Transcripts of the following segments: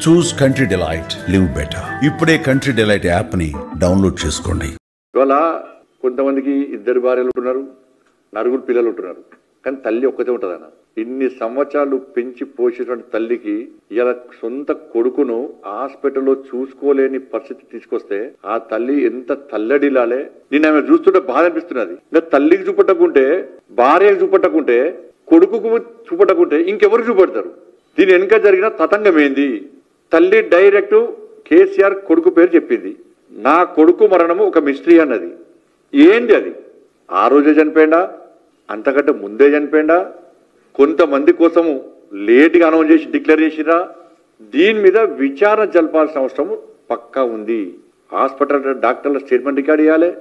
చూస్ country delight, live better. ఇప్పుడే country delight app ని download చేసుకోండి. ఇవాళ కొంతమందికి 2 భార్యలు ఉంటున్నారు, 4 పిల్లలు ఉంటున్నారు, కానీ తల్లి ఒక్కతే ఉంటుందన్న. ఇన్ని సంవత్సరాలు పెంచి పోసేటువంటి తల్లికి ఇలా సొంత కొడుకును హాస్పిటల్లో చూసుకోలేని పరిస్థితి తీసుకొస్తే ఆ తల్లి ఎంత తల్లడిలాలే. నేను ఆమె చూస్తుంటే బాధ అనిపిస్తున్నది. ఇంకా తల్లికి చూపట్టకుంటే, భార్యకు చూపట్టకుంటే, కొడుకుకు చూపట్టకుంటే ఇంకెవరు చూపెడతారు? దీని వెనుక జరిగిన తతంగం ఏంది? తల్లి డైరెక్ట్ కేసీఆర్ కొడుకు పేరు చెప్పింది. నా కొడుకు మరణము ఒక మిస్టరీ అన్నది. ఏంది అది? ఆ రోజే చనిపోయిందా, అంతకంటే ముందే చనిపోయిందా, కొంతమంది కోసము లేట్గా అనౌన్స్ చేసి డిక్లేర్ చేసిరా? దీని మీద విచారణ జరపాల్సిన అవసరం పక్కా ఉంది. హాస్పిటల్ డాక్టర్ల స్టేట్మెంట్ రికార్డ్ చేయాలి,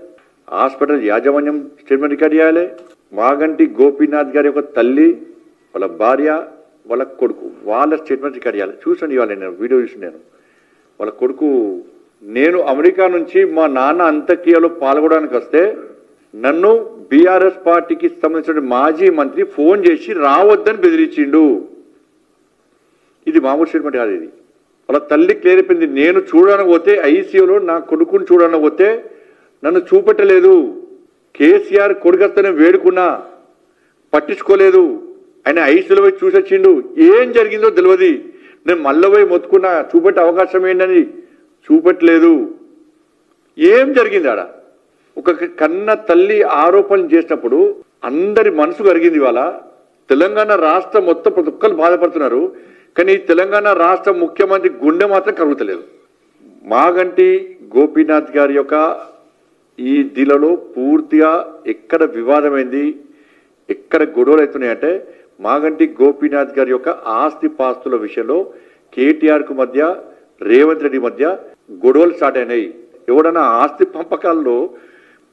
హాస్పిటల్ యాజమాన్యం స్టేట్మెంట్ రికార్డ్ చేయాలి. మాగంటి గోపీనాథ్ గారి యొక్క తల్లి, వాళ్ళ భార్య, వాళ్ళ కొడుకు, వాళ్ళ స్టేట్మెంట్ రికార్డ్ చేయాలి. చూసండి, ఇవాళ నేను వీడియో చూసి వాళ్ళ కొడుకు, నేను అమెరికా నుంచి మా నాన్న అంత్యక్రియలో పాల్గొనడానికి వస్తే నన్ను బీఆర్ఎస్ పార్టీకి సంబంధించిన మాజీ మంత్రి ఫోన్ చేసి రావద్దని బెదిరించిండు. ఇది మామూలు స్టేట్మెంట్ కాదు. ఇది వాళ్ళ తల్లి క్లియర్ అయిపోయింది. నేను చూడడానికి పోతే, ఐసీయూలో నా కొడుకుని చూడడానికి పోతే నన్ను చూపెట్టలేదు. కేసీఆర్ కొడుకొస్తేనే వేడుకున్నా, పట్టించుకోలేదు. ఆయన ఐసీయూలో పోయి చూసొచ్చిండు. ఏం జరిగిందో తెలియదు. నేను మళ్ళీ పోయి మొత్తుకున్నా, చూపెట్టే అవకాశం ఏంటని, చూపెట్టలేదు. ఏం జరిగింది ఆడ? ఒక కన్న తల్లి ఆరోపణలు చేసినప్పుడు అందరి మనసు కరిగింది. ఇవాళ తెలంగాణ రాష్ట్రం మొత్తం ప్రతి ఒక్కరు బాధపడుతున్నారు, కానీ తెలంగాణ రాష్ట్ర ముఖ్యమంత్రి గుండె మాత్రం కరుగుతలేదు. మాగంటి గోపీనాథ్ గారి యొక్క ఈ దిలలో పూర్తిగా ఎక్కడ వివాదమైంది, ఎక్కడ గొడవలు అవుతున్నాయంటే మాగంటి గోపీనాథ్ గారి యొక్క ఆస్తి పాస్తుల విషయంలో కేటీఆర్ కు మధ్య, రేవంత్ రెడ్డి మధ్య గొడవలు స్టార్ట్ అయినాయి. ఎవడన్నా ఆస్తి పంపకాల్లో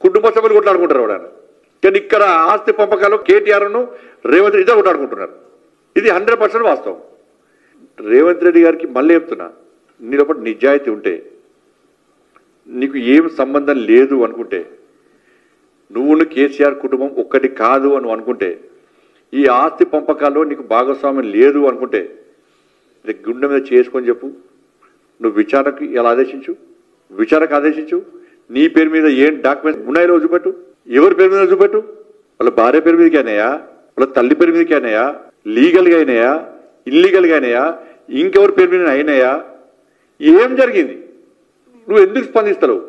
కుటుంబ సభ్యులు కొట్లాడుకుంటారు ఎవడన్నా, కానీ ఇక్కడ ఆస్తి పంపకాల్లో కేటీఆర్ను రేవంత్ రెడ్డి కొట్లాడుకుంటున్నారు. ఇది 100% వాస్తవం. రేవంత్ రెడ్డి గారికి మళ్ళీ చెప్తున్నా, నీ లోపల నిజాయితీ ఉంటే, నీకు ఏం సంబంధం లేదు అనుకుంటే, నువ్వు కేసీఆర్ కుటుంబం ఒక్కటి కాదు అని అనుకుంటే, ఈ ఆస్తి పంపకాల్లో నీకు భాగస్వామ్యం లేదు అనుకుంటే, ఇది గుండె మీద చేసుకొని చెప్పు. నువ్వు విచారణకు ఎలా ఆదేశించు, విచారణకు ఆదేశించు. నీ పేరు మీద ఏం డాక్యుమెంట్స్ ఉన్నాయో చూపెట్టు. ఎవరి పేరు మీద చూపెట్టు. వాళ్ళ భార్య పేరు మీదకి అయినాయా, వాళ్ళ తల్లి పేరు మీదకి అయినాయా, లీగల్గా అయినాయా, ఇల్లీగల్గా అయినాయా, ఇంకెవరి పేరు మీద అయినాయా? ఏం జరిగింది? నువ్వు ఎందుకు స్పందిస్తావు?